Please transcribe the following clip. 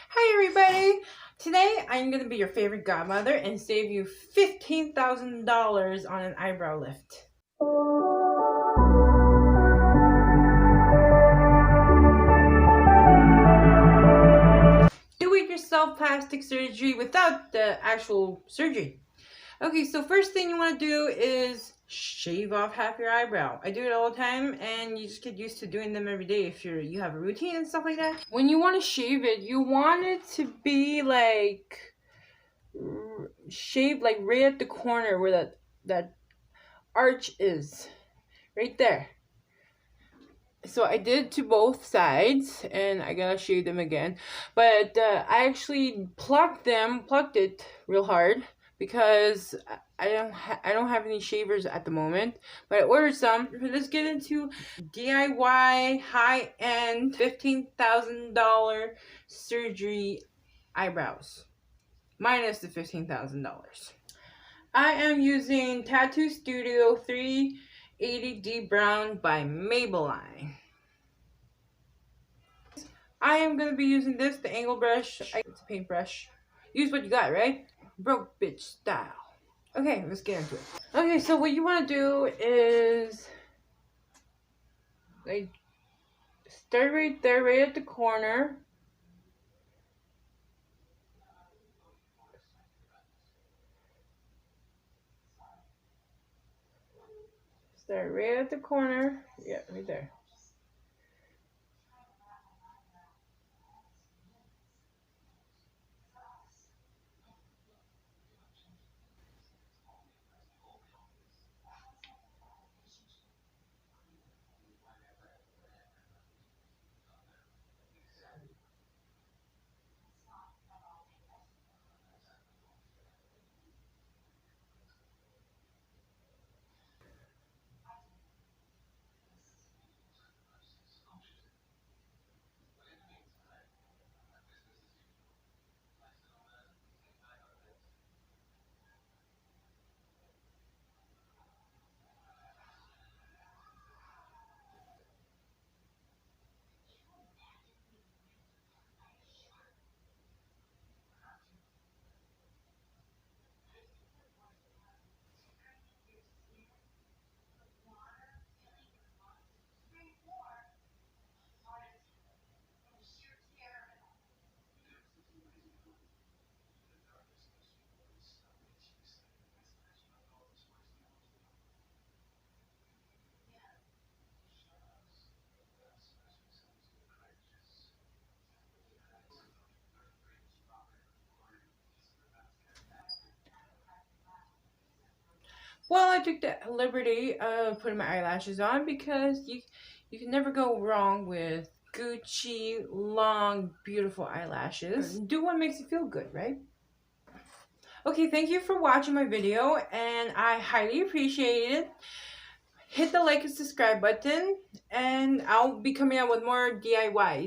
Hi everybody! Today I'm going to be your favorite godmother and save you $15,000 on an eyebrow lift. Do-it-yourself plastic surgery without the actual surgery. Okay, so first thing you want to do is shave off half your eyebrow. I do it all the time, and you just get used to doing them every day if you have a routine and stuff like that. When you want to shave it, you want it to be like shaved like right at the corner where that arch is, right there. So I did to both sides, and I gotta shave them again. But I actually plucked it real hard because I don't have any shavers at the moment. But I ordered some. Let's get into DIY high-end $15,000 surgery eyebrows, minus the $15,000. I am using Tattoo Studio 380D Brown by Maybelline. I am going to be using the angle brush. It's a paintbrush. Use what you got, right? Broke bitch style. Okay, let's get into it. Okay, so what you want to do is like start right there, right at the corner. Start right at the corner. Yeah, right there. Well, I took the liberty of putting my eyelashes on because you can never go wrong with Gucci, long, beautiful eyelashes. Do what makes you feel good, right? Okay, thank you for watching my video, and I highly appreciate it. Hit the like and subscribe button, and I'll be coming out with more DIYs.